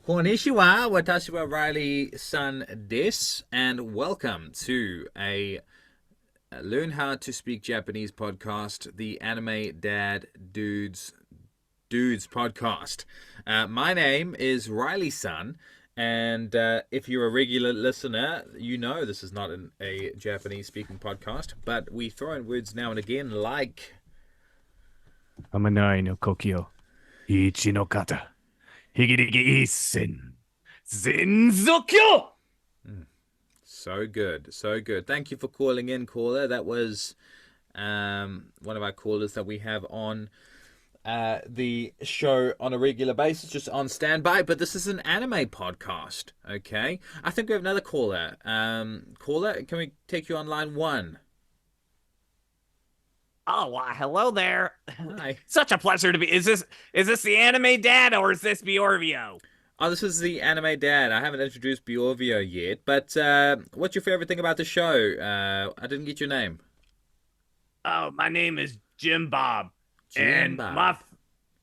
Konnichiwa, watashi wa Riley-san desu, and welcome to a Learn How to Speak Japanese podcast, the Anime Dad Dudes podcast. My name is Reilly-san, and if you're a regular listener, you know this is not a Japanese-speaking podcast, but we throw in words now and again like... Amanai no Kokyo, Ichi no kata, Higirigi Isen, Zenzokyo! So good, so good. Thank you for calling in, caller. That was one of our callers that we have on the show on a regular basis, just on standby. But this is an anime podcast, okay? I think we have another caller. Caller, can we take you on line one? Oh, hello there. Hi. Such a pleasure to be. Is this the anime dad or is this Bjorvio? Oh, this is the anime dad. I haven't introduced Bjorvio yet, but what's your favorite thing about the show? I didn't get your name. Oh, my name is Jim Bob. Jim And Bob.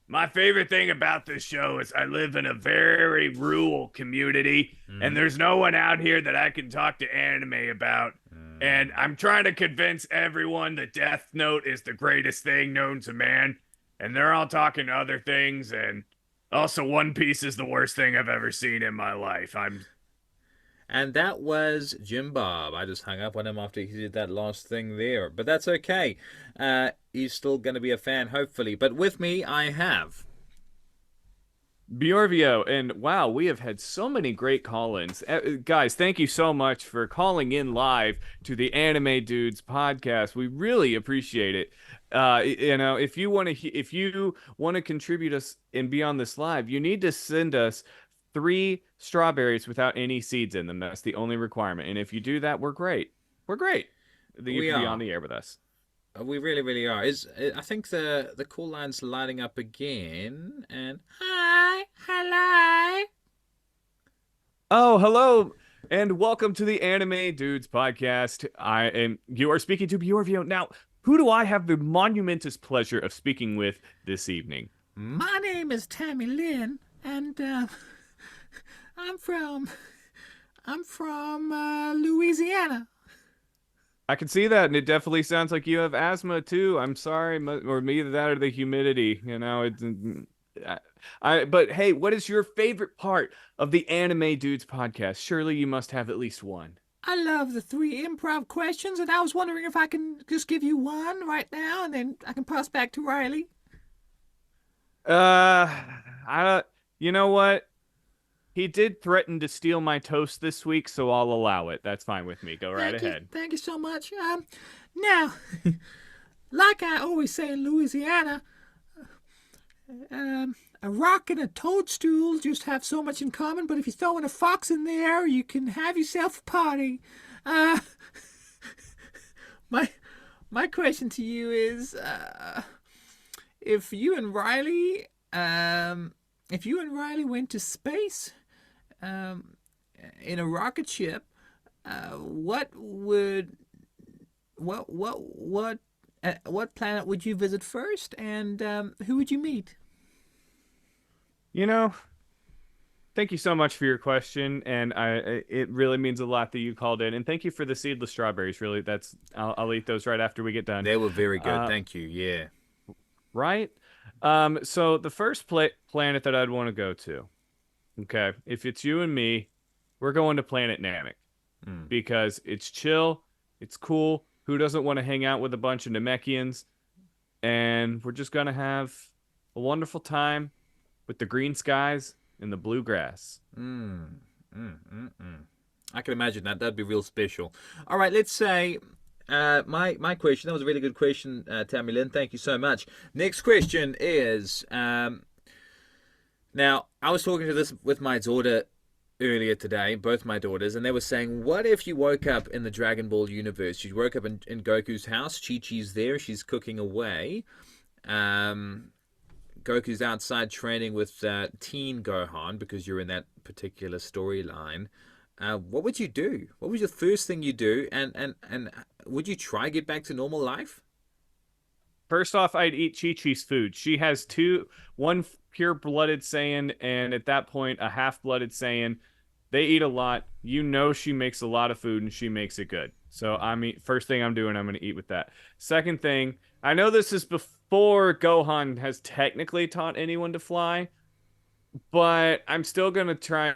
my favorite thing about this show is I live in a very rural community, and there's no one out here that I can talk to anime about. And I'm trying to convince everyone that Death Note is the greatest thing known to man, and they're all talking other things, and also One Piece is the worst thing I've ever seen in my life. And that was Jim Bob. I just hung up on him after he did that last thing there. But that's okay. He's still going to be a fan, hopefully. But with me, I have... Bjorvio, and wow, we have had so many great call-ins. Guys, thank you so much for calling in live to the Anime Dudes podcast. We really appreciate it. If you want to contribute us and be on this live, you need to send us 3 strawberries without any seeds in them. That's the only requirement. And if you do that, we're great. We're great. You We can be are. on the air with us. We really, really are. I think the call line's lighting up again. And hi, hello. Oh, hello, and welcome to the Anime Dudes podcast. You are speaking to Bjorvio. Now, who do I have the monumentous pleasure of speaking with this evening? My name is Tammy Lynn, and I'm from Louisiana. I can see that, and it definitely sounds like you have asthma too. I'm sorry, or either that or the humidity. But hey, what is your favorite part of the Anime Dudes podcast? Surely you must have at least one. I love the 3 improv questions, and I was wondering if I can just give you one right now, and then I can pass back to Reilly. You know what? He did threaten to steal my toast this week, so I'll allow it. That's fine with me. Go right ahead. Thank you so much. Now, like I always say in Louisiana, a rock and a toadstool just have so much in common, but if you throw in a fox in there, you can have yourself a party. Uh, my question to you is, if you and Riley, went to space, in a rocket ship, what planet would you visit first, and who would you meet? You know, thank you so much for your question, and it really means a lot that you called in, and thank you for the seedless strawberries. Really, I'll eat those right after we get done. They were very good, thank you. Yeah. Right? So the first planet that I'd want to go to, okay, if it's you and me, we're going to Planet Namek because it's chill, it's cool. Who doesn't want to hang out with a bunch of Namekians? And we're just gonna have a wonderful time with the green skies and the blue grass. I can imagine that. That'd be real special. All right, let's say my question. That was a really good question, Tammy Lynn. Thank you so much. Next question is now I was talking to this with my daughter earlier today, both my daughters, and they were saying, what if you woke up in the Dragon Ball universe? You woke up in Goku's house. Chi-Chi's there. She's cooking away. Goku's outside training with Teen Gohan because you're in that particular storyline. What would you do? What was the first thing you do? And would you try to get back to normal life? First off, I'd eat Chi-Chi's food. She has one pure-blooded Saiyan, and at that point, a half-blooded Saiyan. They eat a lot. You know she makes a lot of food, and she makes it good. So, I mean, first thing I'm doing, I'm going to eat with that. Second thing, I know this is before Gohan has technically taught anyone to fly, but I'm still going to try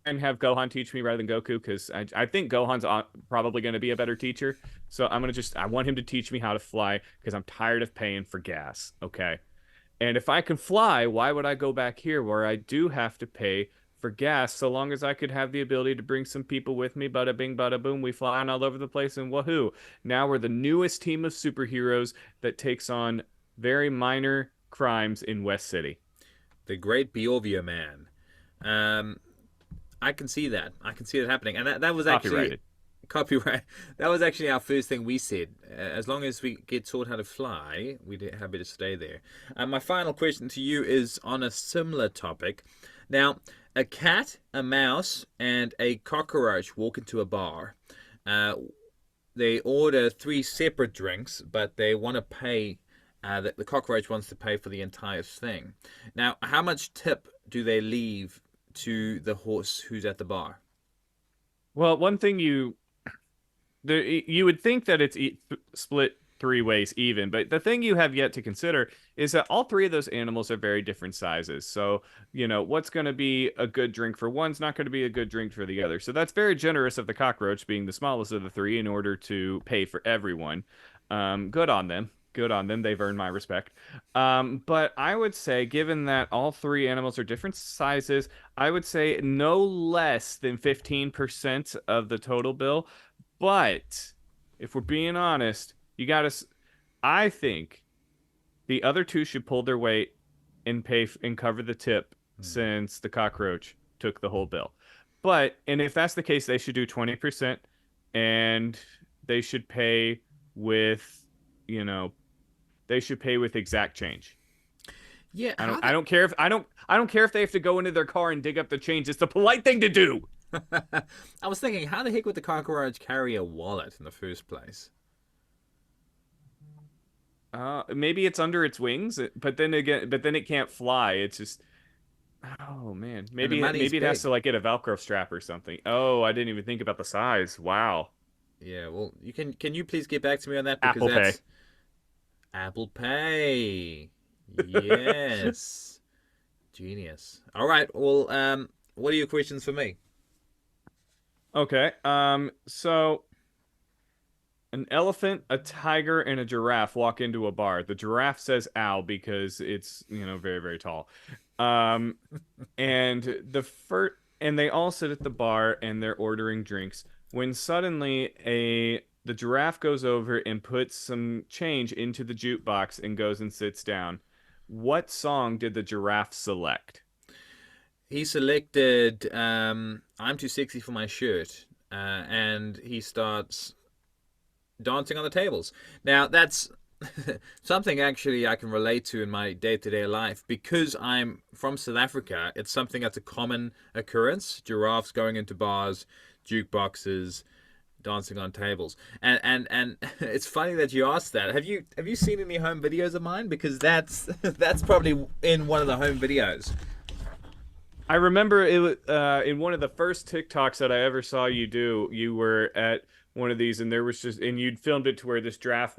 and have Gohan teach me rather than Goku because I think Gohan's probably going to be a better teacher. So I want him to teach me how to fly because I'm tired of paying for gas. Okay. And if I can fly, why would I go back here where I do have to pay for gas so long as I could have the ability to bring some people with me? Bada bing, bada boom. We flying all over the place and woohoo. Now we're the newest team of superheroes that takes on very minor crimes in West City. The great Bjorvio man. Um, I can see that. I can see that happening. And that was actually copyright. That was actually our first thing we said. As long as we get taught how to fly, we're happy to stay there. My final question to you is on a similar topic. Now, a cat, a mouse, and a cockroach walk into a bar. They order 3 separate drinks, but they want to pay. The cockroach wants to pay for the entire thing. Now, how much tip do they leave to the horse who's at the bar? Well, one thing you would think that it's split 3 ways even, but the thing you have yet to consider is that all 3 of those animals are very different sizes. So, what's going to be a good drink for one's not going to be a good drink for the other. So that's very generous of the cockroach being the smallest of the 3 in order to pay for everyone. Good on them. Good on them. They've earned my respect. But I would say, given that all 3 animals are different sizes, I would say no less than 15% of the total bill. But if we're being honest, I think the other 2 should pull their weight and pay and cover the tip since the cockroach took the whole bill. And if that's the case, they should do 20% and they should pay with, they should pay with exact change. Yeah, I don't care if they have to go into their car and dig up the change. It's the polite thing to do. I was thinking, how the heck would the cockroach carry a wallet in the first place? Maybe it's under its wings, but then it can't fly. It's just, oh man, maybe it has to like get a Velcro strap or something. Oh, I didn't even think about the size. Wow. Yeah, well, can you please get back to me on that because Apple Pay. Apple Pay. Yes. Genius. All right. Well, what are your questions for me? Okay. So an elephant, a tiger, and a giraffe walk into a bar. The giraffe says ow because it's, very, very tall. And they all sit at the bar and they're ordering drinks when suddenly the giraffe goes over and puts some change into the jukebox and goes and sits down. What song did the giraffe select? He selected I'm Too Sexy for My Shirt, and he starts dancing on the tables. Now, that's something actually I can relate to in my day-to-day life. Because I'm from South Africa, it's something that's a common occurrence. Giraffes going into bars, jukeboxes, dancing on tables. And it's funny that you asked that. Have you seen any home videos of mine? Because that's probably in one of the home videos. I remember it in one of the first TikToks that I ever saw you do. You were at one of these, and you'd filmed it to where this giraffe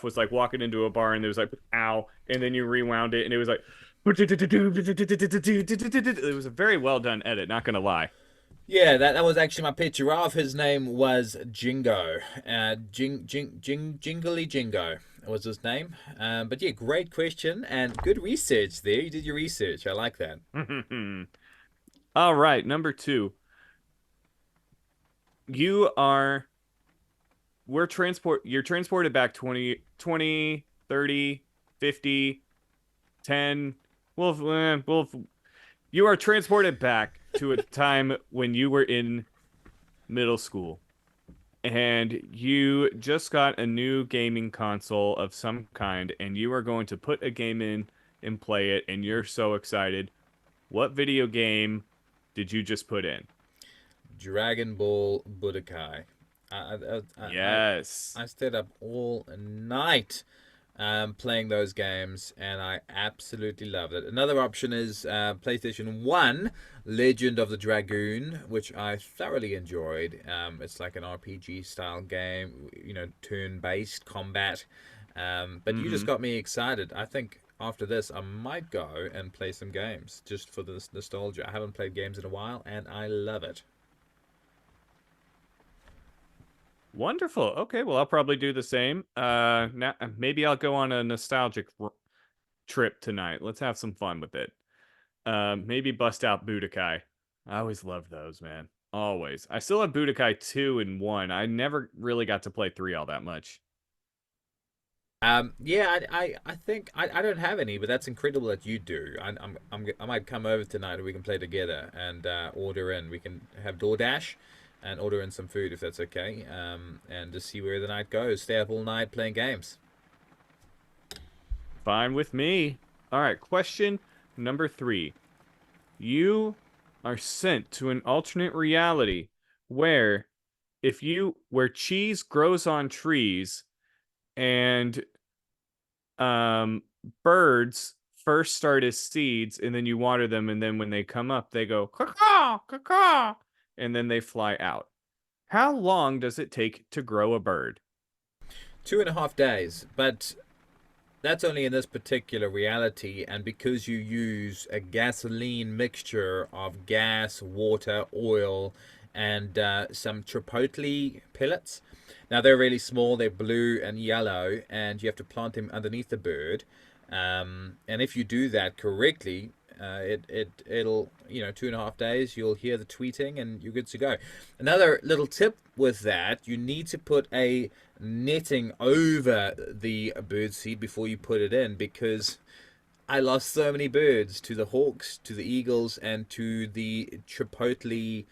was like walking into a bar, and there was like ow, and then you rewound it, and it was like it was a very well done edit. Not gonna lie. Yeah, that was actually my pet giraffe. His name was Jingo. Jingly Jingo was his name. But yeah, great question and good research there. You did your research. I like that. All right, number 2. You're transported back 20, 30, 50, 10. You are transported back to a time when you were in middle school and you just got a new gaming console of some kind and you are going to put a game in and play it and you're so excited. What video game did you just put in? Dragon Ball Budokai. Yes. I stayed up all night playing those games, and I absolutely loved it. Another option is PlayStation 1 Legend of the Dragoon, which I thoroughly enjoyed. It's like an RPG style game, turn based combat. But you just Mm-hmm. got me excited. I think after this, I might go and play some games just for this nostalgia. I haven't played games in a while, and I love it. Wonderful. Okay, well, I'll probably do the same. Now maybe I'll go on a nostalgic trip tonight. Let's have some fun with it. Maybe bust out Budokai. I always loved those, man. Always. I still have Budokai 2 and 1. I never really got to play 3 all that much. Yeah, I think I don't have any, but that's incredible that you do. I might come over tonight and we can play together and order in. We can have DoorDash and order in some food if that's okay. And just see where the night goes. Stay up all night playing games. Fine with me. All right, question number 3. You are sent to an alternate reality where where cheese grows on trees and um birds first start as seeds and then you water them and then when they come up they go caw caw and then they fly out. How long does it take to grow a bird? 2.5 days, but that's only in this particular reality, and because you use a gasoline mixture of gas, water, oil, and some chipotle pellets. Now they're really small, they're blue and yellow, and you have to plant them underneath the bird. And if you do that correctly, it'll 2.5 days. You'll hear the tweeting, and you're good to go. Another little tip with that: you need to put a netting over the bird seed before you put it in, because I lost so many birds to the hawks, to the eagles, and to the chipotle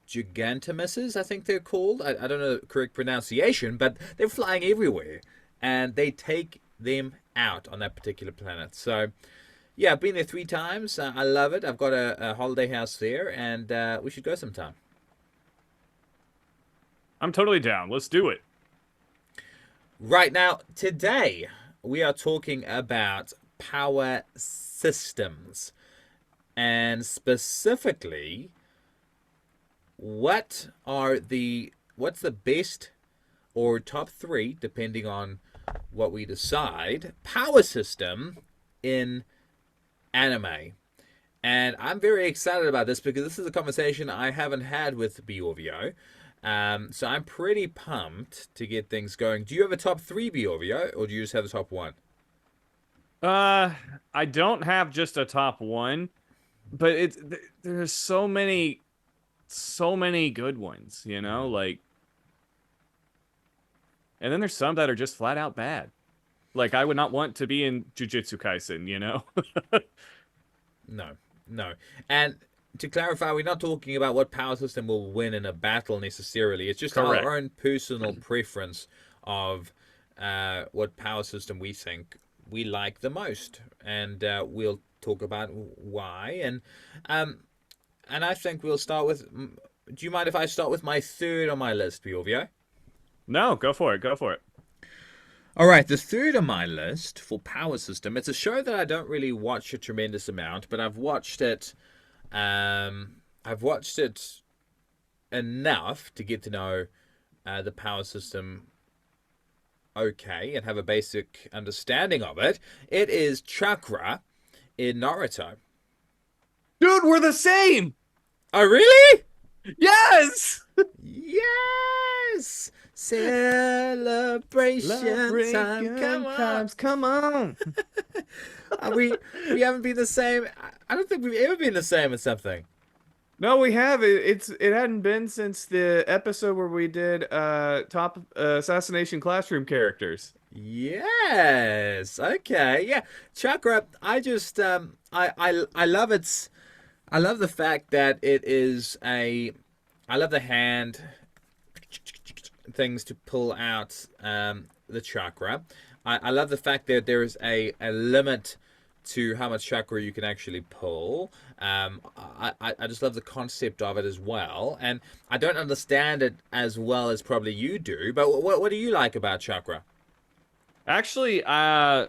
gigantimuses, I think they're called. I don't know the correct pronunciation, but they're flying everywhere, and they take them out on that particular planet. So, yeah, I've been there 3 times. I love it. I've got a holiday house there, and we should go sometime. I'm totally down. Let's do it. Right now, today, we are talking about power systems, and specifically, what's the best or top three, depending on what we decide, power system in anime. And I'm very excited about this because this is a conversation I haven't had with Bjorvio. So I'm pretty pumped to get things going. Do you have a top three, Bjorvio, or do you just have the top one? Uh, I don't have just a top one, but there's so many good ones, like, and then there's some that are just flat out bad. Like I would not want to be in Jujutsu Kaisen. No, no. And to clarify, we're not talking about what power system will win in a battle necessarily. It's just our Correct. own personal preference of what power system we think we like the most, and we'll talk about why. And I think we'll start with. Do you mind if I start with my third on my list, Bjorvio? No, go for it. Go for it. All right, the third on my list for Power System. It's a show that I don't really watch a tremendous amount, but I've watched it. I've watched it enough to get to know the Power System okay and have a basic understanding of it. It is Chakra in Naruto. Dude, we're the same. Oh, really? Yes. Yes! Celebration time. Come on. Come on. We haven't been the same. I don't think we've ever been the same in something. No, we have it hadn't been since the episode where we did top assassination classroom characters. Yes. Okay. Yeah. Chakra. I just I love its. I love the fact that it is a. I love the hand things to pull out the chakra. I love the fact that there is a limit to how much chakra you can actually pull. I just love the concept of it as well, and I don't understand it as well as probably you do. But what do you like about chakra? Actually, yeah,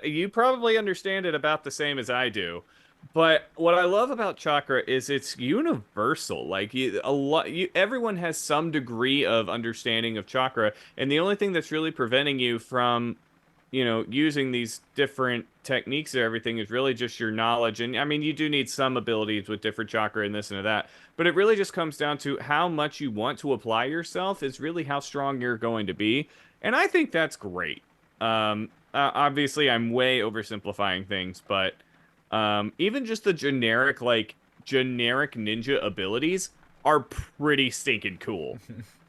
you probably understand it about the same as I do. But what I love about chakra is it's universal. Like everyone has some degree of understanding of chakra, and the only thing that's really preventing you from, using these different techniques and everything is really just your knowledge. And I mean, you do need some abilities with different chakra and this and that, but it really just comes down to how much you want to apply yourself is really how strong you're going to be. And I think that's great. Obviously, I'm way oversimplifying things, but even just the generic ninja abilities are pretty stinking cool.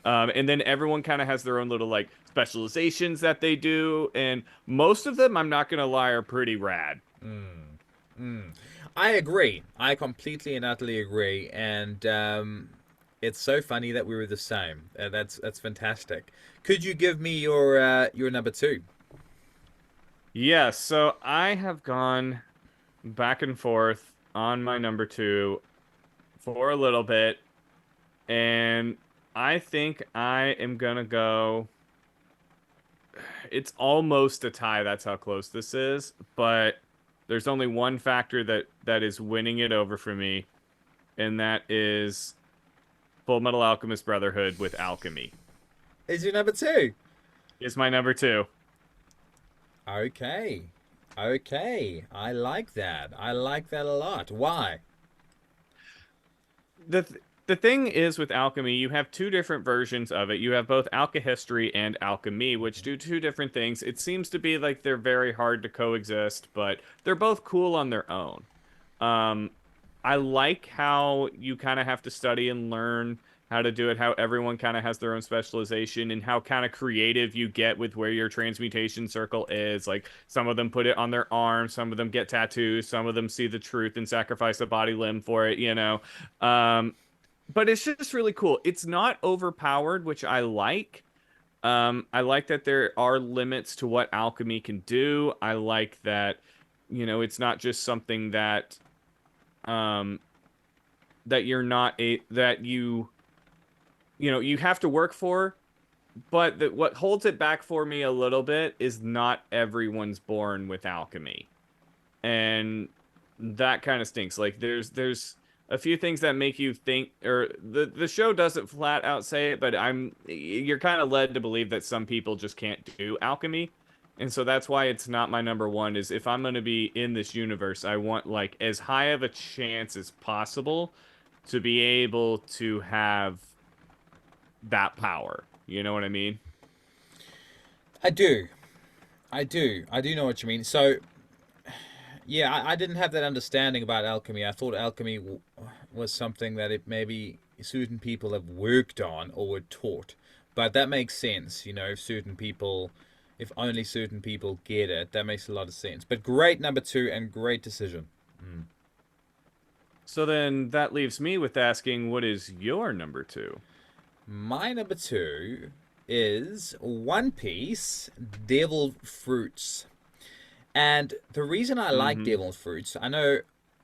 And then everyone kind of has their own little like specializations that they do, and most of them, I'm not gonna lie, are pretty rad. I agree. I completely and utterly agree. And it's so funny that we were the same. That's fantastic. Could you give me your number two? Yeah, so I have gone back and forth on my number two for a little bit, and I think I am gonna go. It's almost a tie. That's how close this is, but there's only one factor that is winning it over for me, and that is Full Metal Alchemist Brotherhood with alchemy. Is your number two? Is my number two. Okay. Okay. I like that. I like that a lot. Why? The thing is with alchemy, you have two different versions of it. You have both alchemy and alchemy, which do two different things. It seems to be like they're very hard to coexist, but they're both cool on their own. Um, I like how you kind of have to study and learn how to do it, how everyone kind of has their own specialization, and how kind of creative you get with where your transmutation circle is. Like some of them put it on their arm, some of them get tattoos, some of them see the truth and sacrifice a body limb for it. Um, but it's just really cool. It's not overpowered, which I like. I like that there are limits to what alchemy can do. I like that, it's not just something um, that you're not a that you have to work for. But what holds it back for me a little bit is not everyone's born with alchemy, and that kind of stinks. Like there's a few things that make you think, or the show doesn't flat out say it, but you're kind of led to believe that some people just can't do alchemy. And so that's why it's not my number one, is if I'm going to be in this universe, I want like as high of a chance as possible to be able to have that power. You know what I mean? I do. I do. I do know what you mean. So, yeah, I didn't have that understanding about alchemy. I thought alchemy was something that it maybe certain people have worked on or were taught. But that makes sense, if certain people, if only certain people get it, that makes a lot of sense. But great number two and great decision. So then that leaves me with asking, what is your number two? My number two is One Piece Devil Fruits. And the reason I like Mm-hmm. devil fruits, I know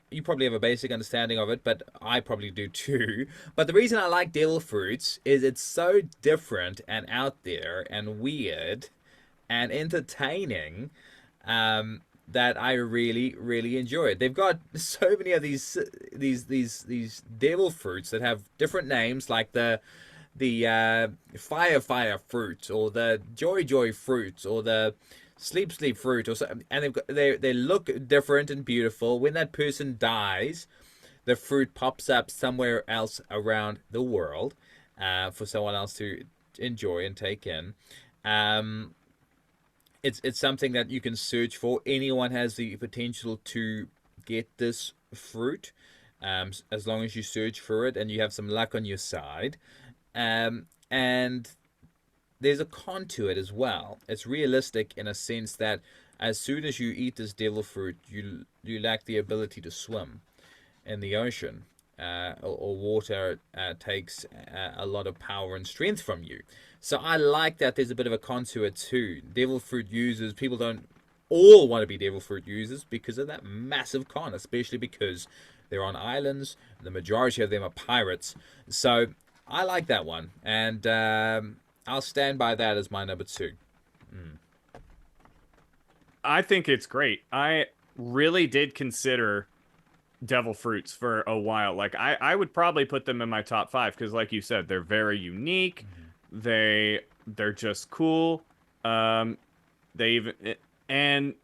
you probably have a basic understanding of it, but I probably do too. But the reason I like devil fruits is it's so different and out there and weird and entertaining, that I really, really enjoy it. They've got so many of these devil fruits that have different names, like the fire fruit, or the joy fruit, or the sleep fruit, or so. And they look different and beautiful. When that person dies, the fruit pops up somewhere else around the world, for someone else to enjoy and take in. Um, it's something that you can search for. Anyone has the potential to get this fruit, as long as you search for it and you have some luck on your side. And there's a con to it as well. It's realistic in a sense that as soon as you eat this devil fruit, you lack the ability to swim in the ocean, or water takes a lot of power and strength from you. So I like that there's a bit of a con to it too. Devil fruit users, people don't all want to be devil fruit users because of that massive con, especially because they're on islands. The majority of them are pirates. So I like that one, and I'll stand by that as my number two. I think it's great. I really did consider devil fruits for a while. Like I would probably put them in my top five because, like you said, they're very unique. They're just cool. Um, they even and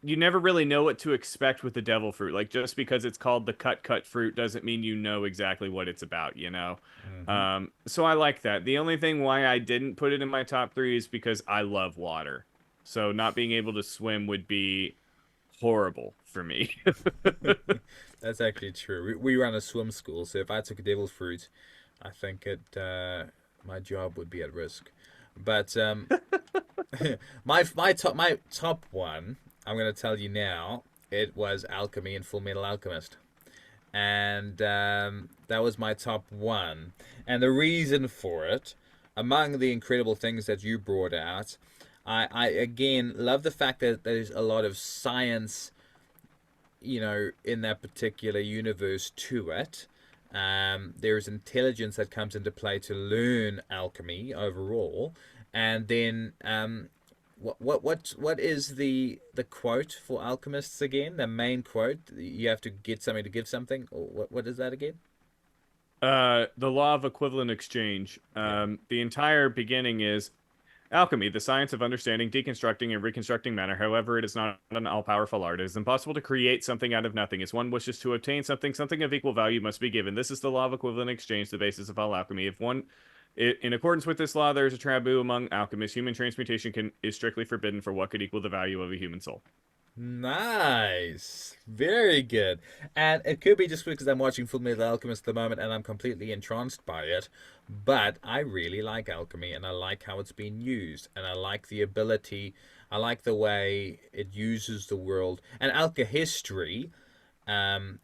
you never really know what to expect with the devil fruit. Like just because it's called the cut fruit doesn't mean you know exactly what it's about, you know? Mm-hmm. So I like that. The only thing why I didn't put it in my top three is because I love water. So not being able to swim would be horrible for me. That's actually true. We run a swim school, so if I took a devil fruit, I think it my job would be at risk. But my top one, I'm going to tell you now. It was alchemy and Full Metal Alchemist, and that was my top one. And the reason for it, among the incredible things that you brought out, I again love the fact that there's a lot of science, in that particular universe to it. There's intelligence that comes into play to learn alchemy overall, and then what is the quote for alchemists again? The main quote: you have to get something to give something. Or what is that again? The law of equivalent exchange. Yeah. The entire beginning is alchemy, the science of understanding, deconstructing, and reconstructing matter. However, it is not an all-powerful art. It is impossible to create something out of nothing. If one wishes to obtain something, something of equal value must be given. This is the law of equivalent exchange, the basis of all alchemy. In accordance with this law, there is a taboo among alchemists. Human transmutation is strictly forbidden for what could equal the value of a human soul. Nice. Very good. And it could be just because I'm watching Full Metal Alchemist at the moment and I'm completely entranced by it. But I really like alchemy and I like how it's been used. And I like the ability, I like the way it uses the world. And alchemy, um,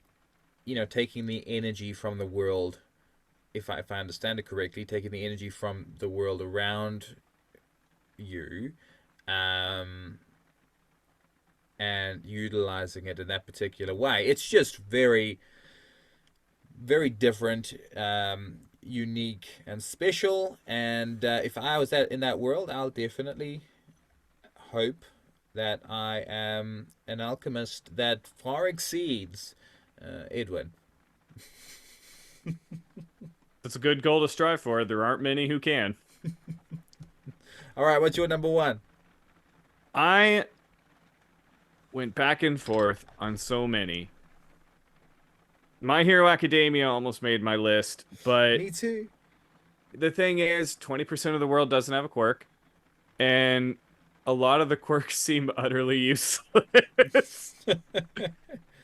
taking the energy from the world, if I understand it correctly, taking the energy from the world around you, um, and utilizing it in that particular way. It's just very, very different, unique, and special. And if I was in that world, I'll definitely hope that I am an alchemist that far exceeds Edwin. That's a good goal to strive for. There aren't many who can. All right, what's your number one? I went back and forth on so many. My Hero Academia almost made my list, but Me too. the thing is, 20% of the world doesn't have a quirk, and a lot of the quirks seem utterly useless.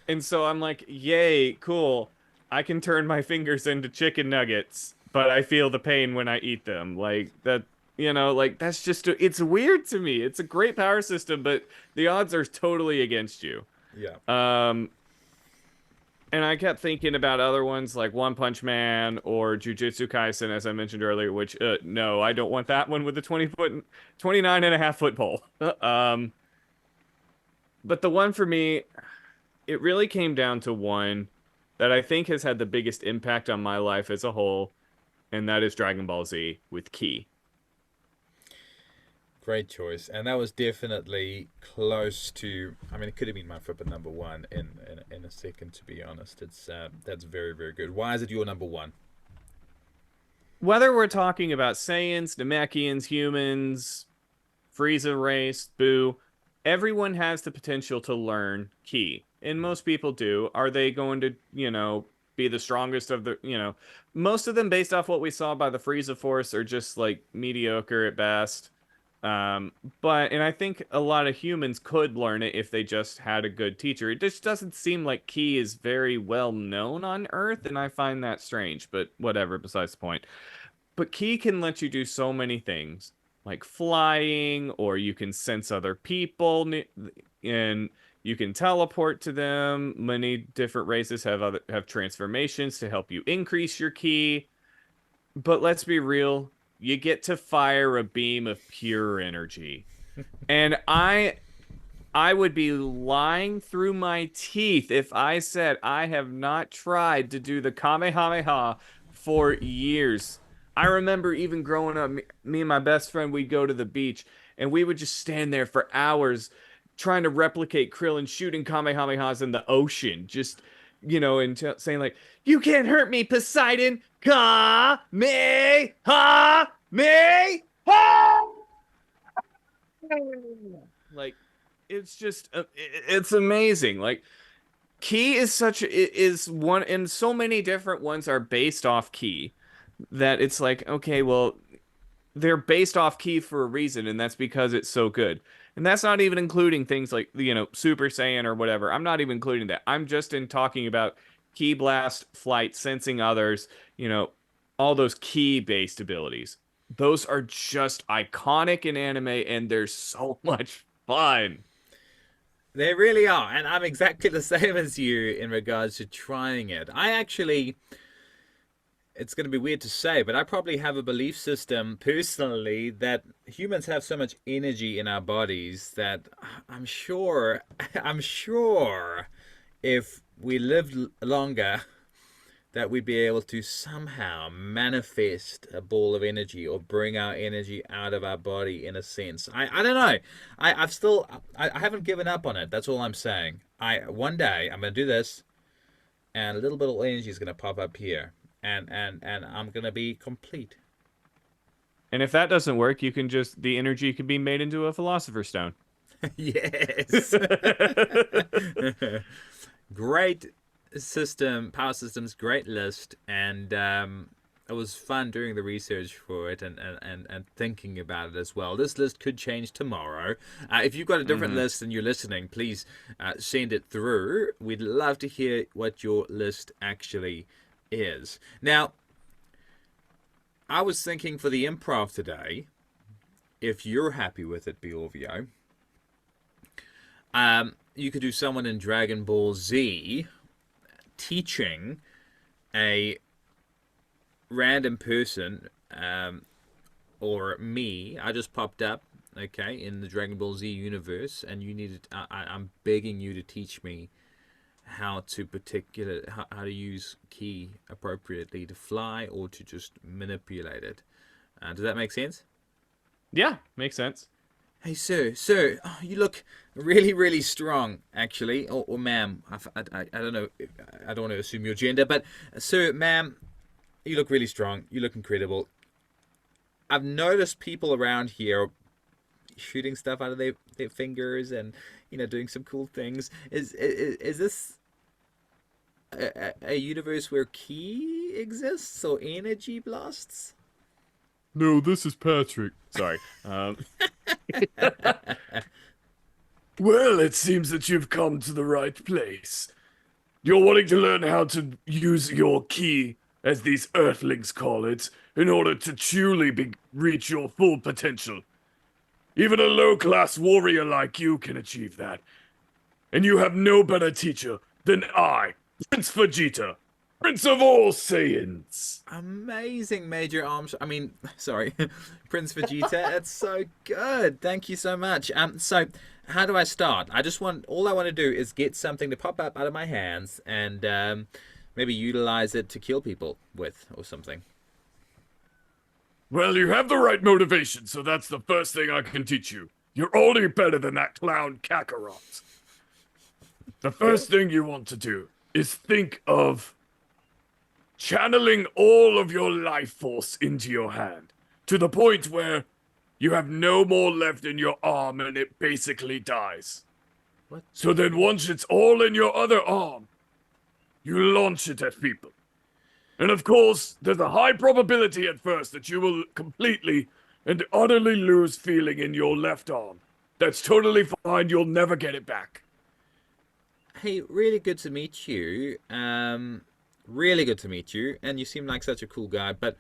And so I'm like, yay, cool. I can turn my fingers into chicken nuggets, but I feel the pain when I eat them. Like that, like that's just, it's weird to me. It's a great power system, but the odds are totally against you. Yeah. Um, and I kept thinking about other ones like One Punch Man or Jujutsu Kaisen, as I mentioned earlier, which, no, I don't want that one with the 29.5 foot pole. But the one for me, it really came down to one that I think has had the biggest impact on my life as a whole, and that is Dragon Ball Z with Ki. Great choice, and that was definitely close to. I mean, it could have been my flipping number one in a second. To be honest, it's that's very very good. Why is it your number one? Whether we're talking about Saiyans, Namekians, humans, Frieza race, Boo, everyone has the potential to learn Ki. And most people do. Are they going to, be the strongest of most of them based off what we saw by the Frieza Force are just like mediocre at best. Um, and I think a lot of humans could learn it if they just had a good teacher. It just doesn't seem like Ki is very well known on Earth, and I find that strange, but whatever, besides the point. But Ki can let you do so many things, like flying, or you can sense other people, and you can teleport to them. Many different races have transformations to help you increase your Ki. But let's be real, you get to fire a beam of pure energy. And I would be lying through my teeth if I said I have not tried to do the Kamehameha for years. I remember even growing up, me and my best friend, we'd go to the beach and we would just stand there for hours trying to replicate Krillin shooting Kamehamehas in the ocean. Just, and saying, like, you can't hurt me, Poseidon! Ha! Like, it's just it's amazing. Like, Key is one, and so many different ones are based off Key, that it's like, okay, well, they're based off Key for a reason, and that's because it's so good. And that's not even including things like, Super Saiyan or whatever. I'm not even including that. I'm just in talking about Key Blast, Flight, Sensing Others, you know all those key based abilities. Those are just iconic in anime, and they're so much fun. They really are, and I'm exactly the same as you in regards to trying it. I actually, it's going to be weird to say, but I probably have a belief system personally that humans have so much energy in our bodies that I'm sure, I'm sure if we lived longer, that we'd be able to somehow manifest a ball of energy or bring our energy out of our body in a sense. I don't know. I've still I haven't given up on it. That's all I'm saying. One day I'm gonna do this, and a little bit of energy is gonna pop up here, and I'm gonna be complete. And if that doesn't work, the energy could be made into a philosopher's stone. Yes. Great system, power systems, great list, and it was fun doing the research for it and thinking about it as well. This list could change tomorrow. If you've got a different list and you're listening, please send it through. We'd love to hear what your list actually is. Now, I was thinking for the improv today, if you're happy with it, Bjorvio, you could do someone in Dragon Ball Z teaching a random person, or me. I just popped up, okay, in the Dragon Ball Z universe, and you needed. I'm begging you to teach me how to use ki appropriately to fly or to just manipulate it. Does that make sense? Yeah, makes sense. Hey, sir, oh, you look really, really strong, actually. Or ma'am, I don't know. I don't want to assume your gender, but sir, ma'am, you look really strong. You look incredible. I've noticed people around here shooting stuff out of their fingers and, doing some cool things. Is this a universe where ki exists or energy blasts? No, this is Patrick. Sorry. Well, it seems that you've come to the right place. You're wanting to learn how to use your key, as these earthlings call it, in order to truly reach your full potential. Even a low-class warrior like you can achieve that. And you have no better teacher than I, Prince Vegeta, Prince of all Saiyans. Amazing, Major Arms. I mean, sorry, Prince Vegeta. It's so good. Thank you so much. So how do I start? All I want to do is get something to pop up out of my hands and maybe utilize it to kill people with or something. Well, you have the right motivation, so that's the first thing I can teach you. You're already better than that clown Kakarot. The first thing you want to do is think of channeling all of your life force into your hand, to the point where you have no more left in your arm and it basically dies. What? So then once it's all in your other arm, you launch it at people. And of course, there's a high probability at first that you will completely and utterly lose feeling in your left arm. That's totally fine, you'll never get it back. Hey, really good to meet you. Really good to meet you, and you seem like such a cool guy, but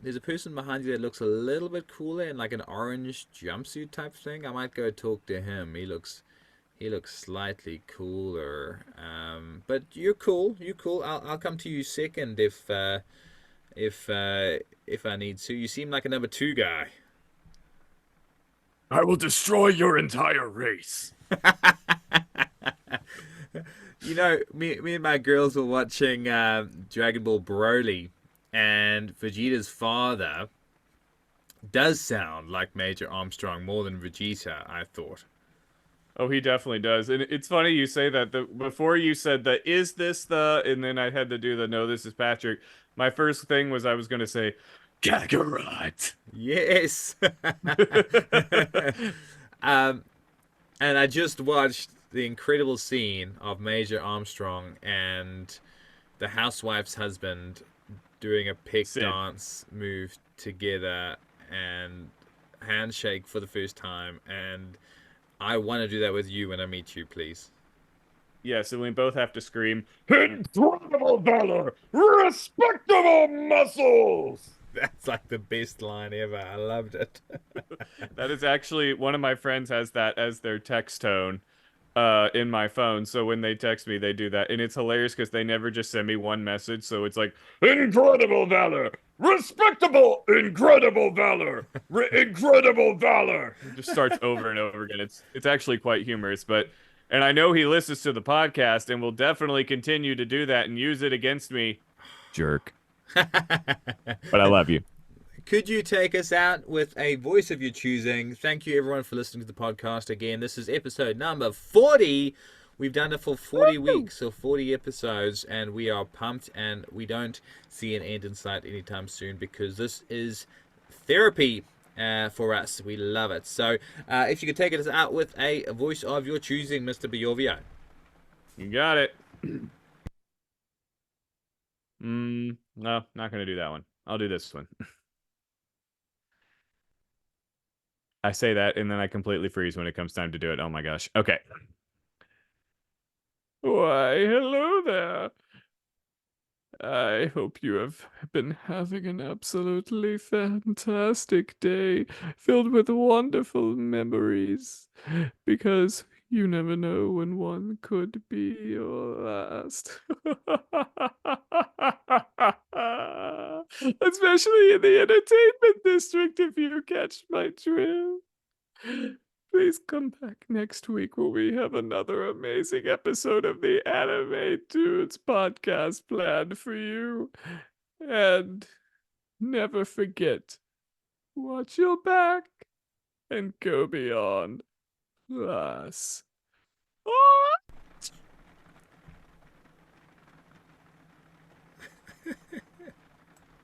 there's a person behind you that looks a little bit cooler in like an orange jumpsuit type thing. I might go talk to him. He looks slightly cooler. But you're cool. You're cool. I'll come to you second if I need to. You seem like a number 2 guy. I will destroy your entire race. You know, me and my girls were watching Dragon Ball Broly, and Vegeta's father does sound like Major Armstrong more than Vegeta, I thought. Oh, he definitely does. And it's funny you say that. Before you said the "is this the," and then I had to do the "no, this is Patrick." My first thing was I was going to say Kakarot. Yes! um, and I just watched the incredible scene of Major Armstrong and the housewife's husband doing a peg Sid. dance move together and handshake for the first time. And I want to do that with you when I meet you, please. Yeah, so we both have to scream. Incredible valor, respectable muscles. That's like the best line ever. I loved it. That is actually one of my friends has that as their text tone in my phone. So when they text me, they do that. And it's hilarious because they never just send me one message. So it's like, Incredible valor, respectable, incredible valor, incredible valor. it just starts over and over again. It's actually quite humorous, but and I know he listens to the podcast and will definitely continue to do that and use it against me. Jerk. But I love you. Could you take us out with a voice of your choosing? Thank you, everyone, for listening to the podcast again. This is episode number 40. We've done it for 40 weeks, so 40 episodes, and we are pumped, and we don't see an end in sight anytime soon because this is therapy for us. We love it. So if you could take us out with a voice of your choosing, Mr. Bjorvio. You got it. No, not gonna do that one. I'll do this one. I say that and then I completely freeze when it comes time to do it. Oh my gosh. Okay. Why, hello there. I hope you have been having an absolutely fantastic day filled with wonderful memories because you never know when one could be your last. Especially in the entertainment district, if you catch my drift. Please come back next week where we have another amazing episode of the Anime Dudes podcast planned for you. And never forget, watch your back and go beyond us.